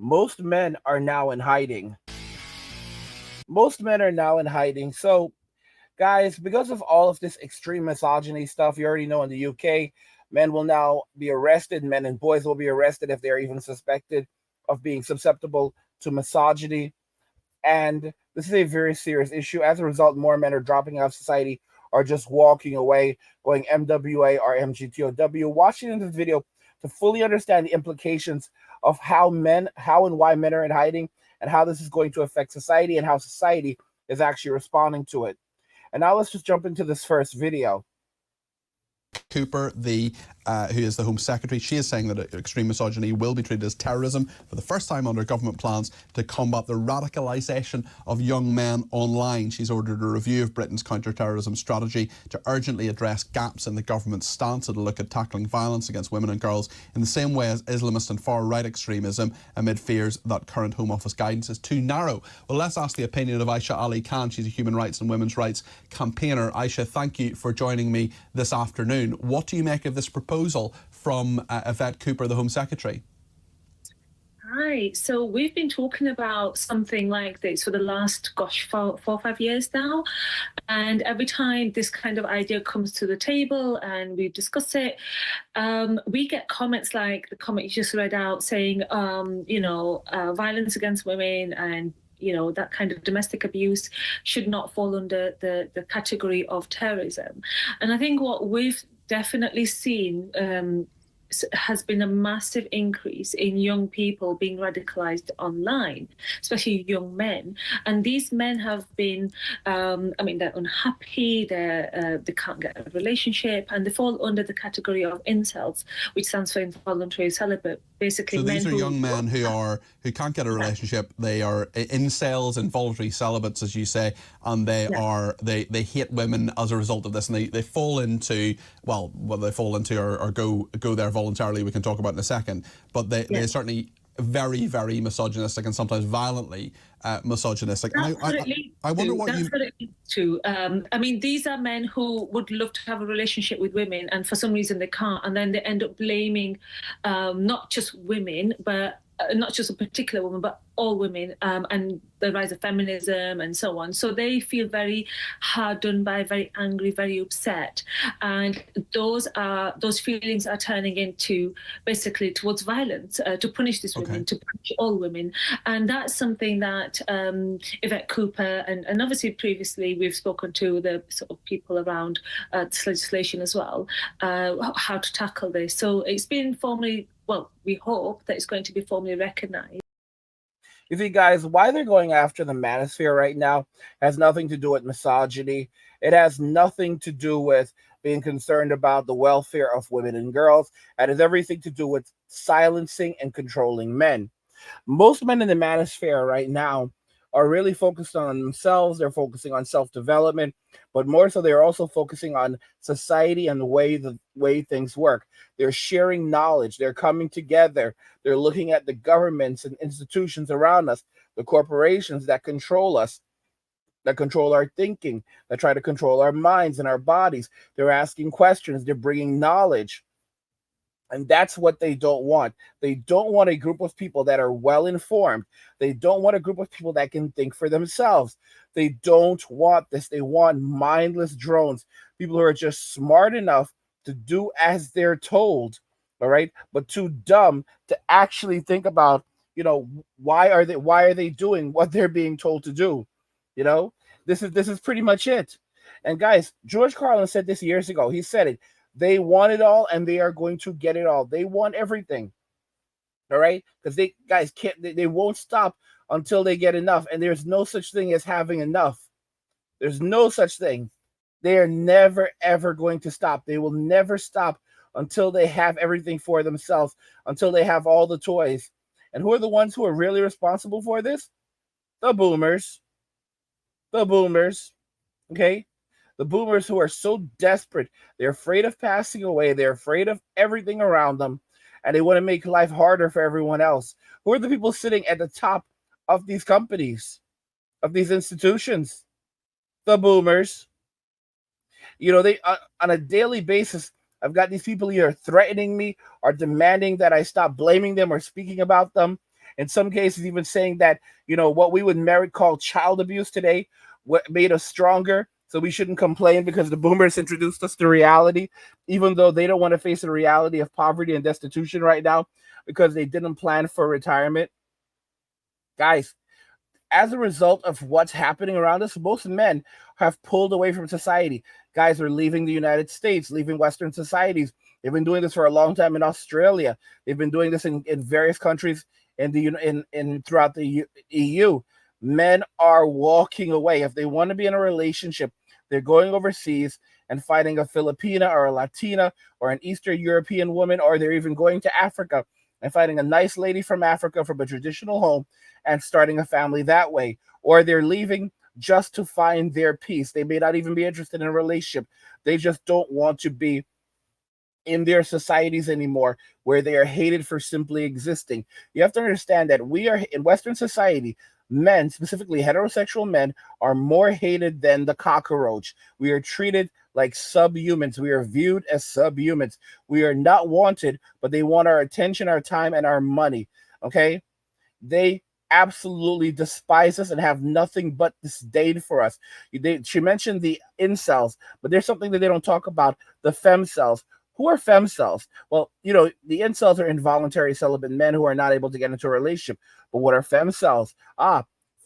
Most men are now in hiding. Most men are now in hiding. So, guys, because of all of this extreme misogyny stuff, you already know in the UK, men will now be arrested. Men and boys will be arrested if they're even suspected of being susceptible to misogyny. And this is a very serious issue. As a result, more men are dropping out of society or just walking away, going MWA or MGTOW. Watching this video to fully understand the implications of how and why men are in hiding, and how this is going to affect society and how society is actually responding to it. And now let's just jump into this first video. Cooper, who is the Home Secretary, she is saying that extreme misogyny will be treated as terrorism for the first time under government plans to combat the radicalisation of young men online. She's ordered a review of Britain's counter-terrorism strategy to urgently address gaps in the government's stance and to look at tackling violence against women and girls in the same way as Islamist and far-right extremism, amid fears that current Home Office guidance is too narrow. Well, let's ask the opinion of Aisha Ali Khan. She's a human rights and women's rights campaigner. Aisha, thank you for joining me this afternoon. What do you make of this proposal from Yvette Cooper, the Home Secretary? Hi. So we've been talking about something like this for the last, 4 or 5 years now. And every time this kind of idea comes to the table and we discuss it, we get comments like the comment you just read out saying, violence against women and that kind of domestic abuse should not fall under the category of terrorism. And I think what we've definitely seen has been a massive increase in young people being radicalized online, especially young men. And these men have been, they're unhappy, they can't get a relationship, and they fall under the category of incels, which stands for involuntary celibate. Basically, so these are young men who can't get a relationship. They are incels, involuntary celibates, as you say, and they hate women as a result of this, and they fall into whether they fall into or go there voluntarily, we can talk about in a second. But they're certainly very, very misogynistic and sometimes violently misogynistic. Absolutely. I wonder what That's what it is too. These are men who would love to have a relationship with women, and for some reason they can't, and then they end up blaming not just women, but not just a particular woman, but all women, and the rise of feminism and so on. So they feel very hard done by, very angry, very upset, and those feelings are turning into basically towards violence to punish these women, to punish all women, and that's something that Yvette Cooper and obviously previously we've spoken to the sort of people around this legislation as well, how to tackle this. So it's been formally. Well, we hope that it's going to be formally recognized. You see, guys, why they're going after the manosphere right now has nothing to do with misogyny. It has nothing to do with being concerned about the welfare of women and girls. It has everything to do with silencing and controlling men. Most men in the manosphere right now are really focused on themselves. They're focusing on self-development, but more so they're also focusing on society and the way things work. They're sharing knowledge. They're coming together. They're looking at the governments and institutions around us, the corporations that control us, that control our thinking, that try to control our minds and our bodies. They're asking questions. They're bringing knowledge. And that's what they don't want. They don't want a group of people that are well informed. They don't want a group of people that can think for themselves. They don't want this. They want mindless drones, people who are just smart enough to do as they're told, all right, but too dumb to actually think about, why are they doing what they're being told to do? This is pretty much it. And guys, George Carlin said this years ago. He said it. They want it all, and they are going to get it all. They want everything, all right? Because they won't stop until they get enough, and there's no such thing as having enough. There's no such thing. They are never, ever going to stop. They will never stop until they have everything for themselves, until they have all the toys. And who are the ones who are really responsible for this? The boomers. The boomers, okay? The boomers who are so desperate, they're afraid of passing away, they're afraid of everything around them, and they want to make life harder for everyone else. Who are the people sitting at the top of these companies, of these institutions? The boomers. They on a daily basis, I've got these people either threatening me or demanding that I stop blaming them or speaking about them. In some cases, even saying that, what we would call child abuse today, what made us stronger. So we shouldn't complain because the boomers introduced us to reality, even though they don't want to face the reality of poverty and destitution right now because they didn't plan for retirement. Guys, as a result of what's happening around us, most men have pulled away from society. Guys are leaving the United States, leaving Western societies. They've been doing this for a long time in Australia. They've been doing this in various countries in the in throughout the EU. Men are walking away. If they want to be in a relationship, they're going overseas and finding a Filipina or a Latina or an Eastern European woman, or they're even going to Africa and finding a nice lady from Africa from a traditional home and starting a family that way. Or they're leaving just to find their peace. They may not even be interested in a relationship. They just don't want to be in their societies anymore where they are hated for simply existing. You have to understand that we are in Western society. Men, specifically heterosexual men, are more hated than the cockroach. We are treated like subhumans. We are viewed as subhumans. We are not wanted, but they want our attention, our time, and our money. Okay? They absolutely despise us and have nothing but disdain for us. She mentioned the incels, but there's something that they don't talk about, the femcells. Who are femcells? Well, the incels are involuntary celibate men who are not able to get into a relationship. But what are femcells?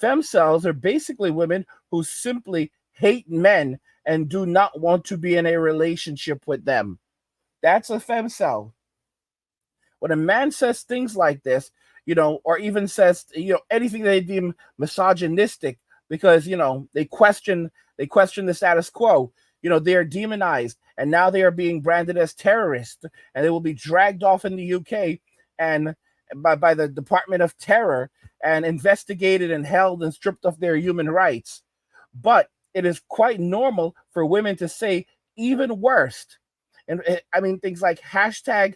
Femcells are basically women who simply hate men and do not want to be in a relationship with them. That's a femcell. When a man says things like this, or even says, anything they deem misogynistic because, they question the status quo, they are demonized and now they are being branded as terrorists and they will be dragged off in the UK and by the Department of Terror and investigated and held and stripped of their human rights. But it is quite normal for women to say even worse. And I mean, things like hashtag,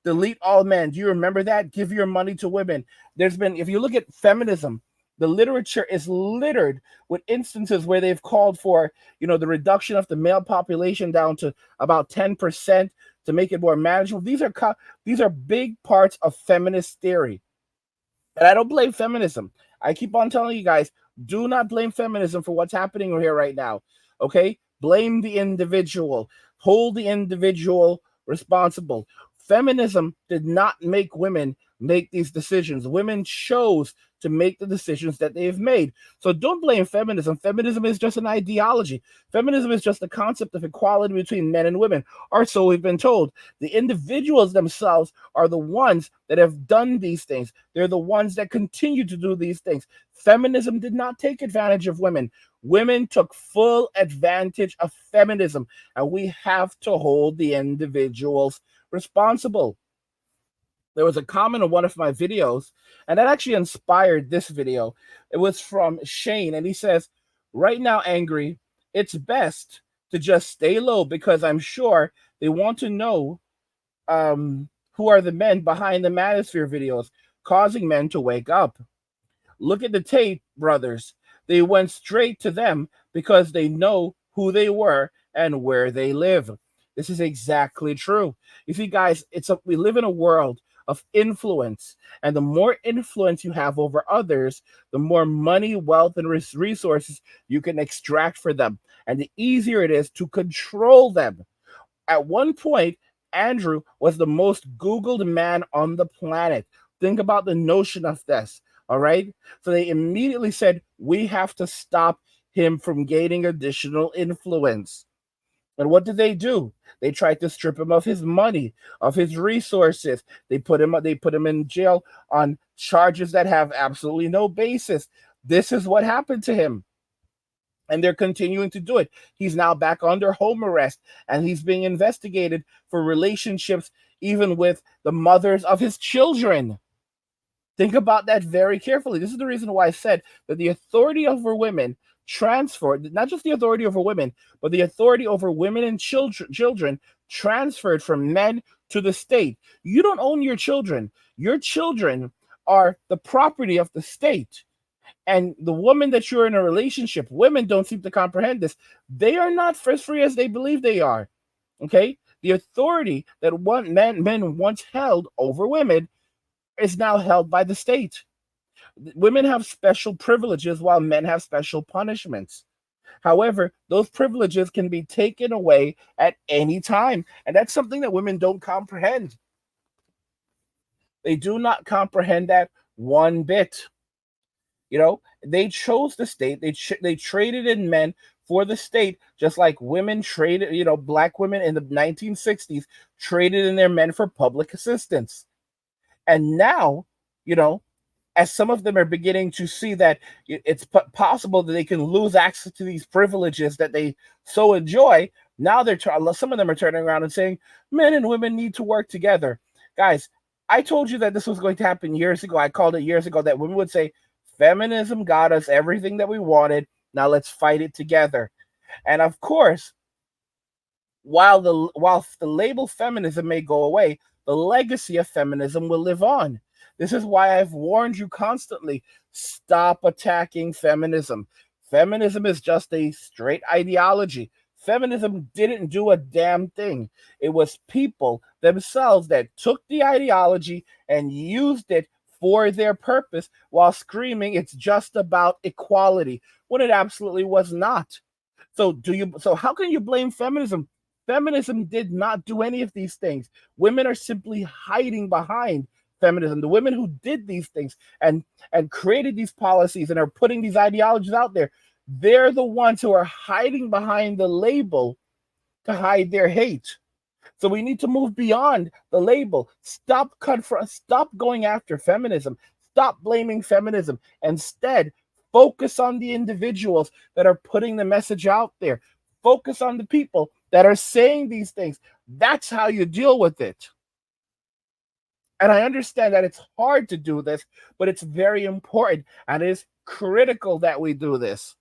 delete all men. Do you remember that? Give your money to women. There's been, if you look at feminism, the literature is littered with instances where they've called for, the reduction of the male population down to about 10% to make it more manageable. These are big parts of feminist theory. And I don't blame feminism. I keep on telling you guys, do not blame feminism for what's happening here right now. Okay? Blame the individual. Hold the individual responsible. Feminism did not make women make these decisions. Women chose to make the decisions that they've made. So don't blame feminism. Feminism is just an ideology. Feminism is just the concept of equality between men and women, or so we've been told. The individuals themselves are the ones that have done these things. They're the ones that continue to do these things. Feminism did not take advantage of women. Women took full advantage of feminism, and we have to hold the individuals responsible. There was a comment on one of my videos, and that actually inspired this video. It was from Shane, and he says, right now, Angry, it's best to just stay low because I'm sure they want to know who are the men behind the Manosphere videos, causing men to wake up. Look at the Tate brothers. They went straight to them because they know who they were and where they live. This is exactly true. You see, guys, we live in a world of influence, and the more influence you have over others, the more money, wealth, and resources you can extract for them, and the easier it is to control them. At one point, Andrew was the most Googled man on the planet. Think about the notion of this, all right? So they immediately said, we have to stop him from gaining additional influence. And what did they do? They tried to strip him of his money, of his resources. They put him in jail on charges that have absolutely no basis. This is what happened to him. And they're continuing to do it. He's now back under home arrest, and he's being investigated for relationships even with the mothers of his children. Think about that very carefully. This is the reason why I said that the authority over women transferred, not just the authority over women, but the authority over women and children transferred from men to the state. You don't own your children. Your children are the property of the state. And the woman that you're in a relationship, women don't seem to comprehend this. They are not as free as they believe they are. Okay? The authority that men once held over women is now held by the state. Women have special privileges while men have special punishments. However, those privileges can be taken away at any time. And that's something that women don't comprehend. They do not comprehend that one bit. You know, they chose the state. They traded in men for the state, just like women traded. You know, black women in the 1960s traded in their men for public assistance. And now, you know, as some of them are beginning to see that it's possible that they can lose access to these privileges that they so enjoy, now some of them are turning around and saying men and women need to work together. Guys, I told you that this was going to happen years ago. I called it years ago that women would say feminism got us everything that we wanted. Now let's fight it together. And of course, while the label feminism may go away, the legacy of feminism will live on. This is why I've warned you constantly, stop attacking feminism. Feminism is just a straight ideology. Feminism didn't do a damn thing. It was people themselves that took the ideology and used it for their purpose while screaming it's just about equality when it absolutely was not. So how can you blame feminism? Feminism did not do any of these things. Women are simply hiding behind feminism. The women who did these things and created these policies and are putting these ideologies out there, they're the ones who are hiding behind the label to hide their hate. So we need to move beyond the label. Stop going after feminism. Stop blaming feminism. Instead, focus on the individuals that are putting the message out there. Focus on the people that are saying these things. That's how you deal with it. And I understand that it's hard to do this, but it's very important and it is critical that we do this.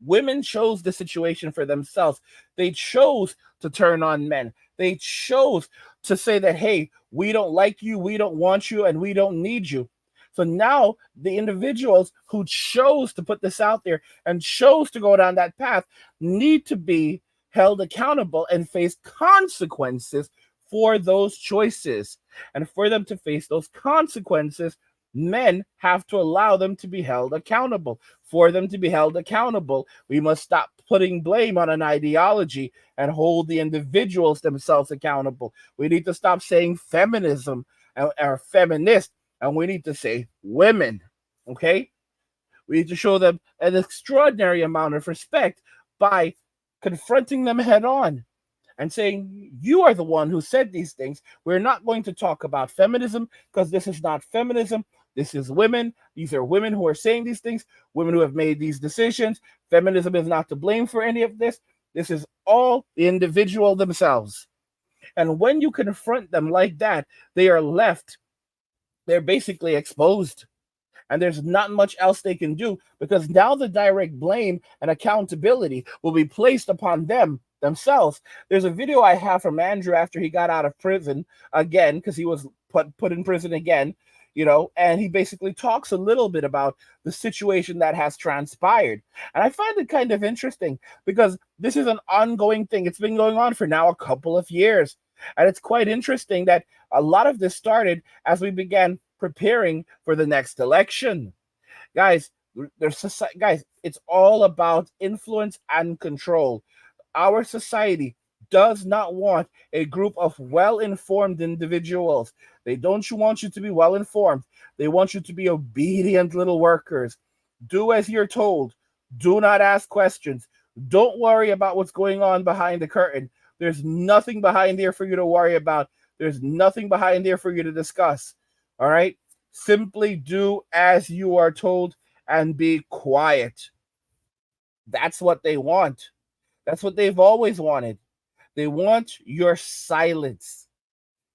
Women chose the situation for themselves. They chose to turn on men. They chose to say that, hey, we don't like you, we don't want you, and we don't need you. So now the individuals who chose to put this out there and chose to go down that path need to be held accountable and face consequences for those choices. And for them to face those consequences, men have to allow them to be held accountable. For them to be held accountable, we must stop putting blame on an ideology and hold the individuals themselves accountable. We need to stop saying feminism or feminist, and we need to say women, okay? We need to show them an extraordinary amount of respect by confronting them head on and saying, you are the one who said these things. We're not going to talk about feminism because this is not feminism. This is women. These are women who are saying these things, women who have made these decisions. Feminism is not to blame for any of this. This is all the individual themselves. And when you confront them like that, they are left, they're basically exposed. And there's not much else they can do because now the direct blame and accountability will be placed upon them themselves. There's a video I have from Andrew after he got out of prison again, because he was put in prison again, you know, and he basically talks a little bit about the situation that has transpired. And I find it kind of interesting because this is an ongoing thing. It's been going on for now a couple of years. And it's quite interesting that a lot of this started as we began preparing for the next election. Guys, it's all about influence and control. Our society does not want a group of well-informed individuals. They don't want you to be well-informed. They want you to be obedient little workers. Do as you're told. Do not ask questions. Don't worry about what's going on behind the curtain. There's nothing behind there for you to worry about. There's nothing behind there for you to discuss. All right? Simply do as you are told and be quiet. That's what they want. That's what they've always wanted. They want your silence.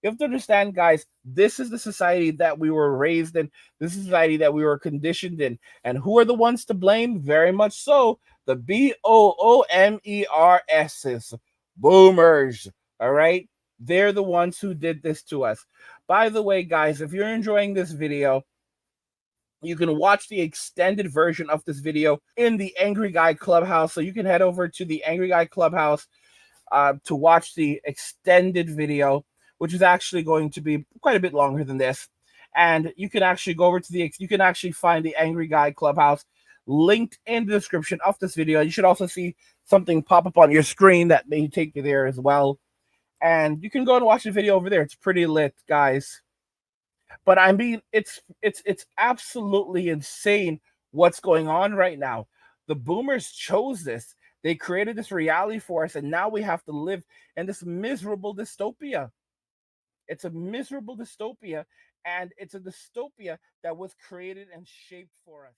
You have to understand, guys, this is the society that we were raised in. This is the society that we were conditioned in. And who are the ones to blame? Very much so. The BOOMERS, boomers. All right? They're the ones who did this to us. By the way, guys, if you're enjoying this video, you can watch the extended version of this video in the Angry Guy Clubhouse. So you can head over to the Angry Guy Clubhouse to watch the extended video, which is actually going to be quite a bit longer than this. And you can actually go over to you can actually find the Angry Guy Clubhouse linked in the description of this video. You should also see something pop up on your screen that may take you there as well. And you can go and watch the video over there. It's pretty lit, guys. But I mean, it's absolutely insane what's going on right now. The boomers chose this. They created this reality for us, and now we have to live in this miserable dystopia. It's a miserable dystopia, and it's a dystopia that was created and shaped for us.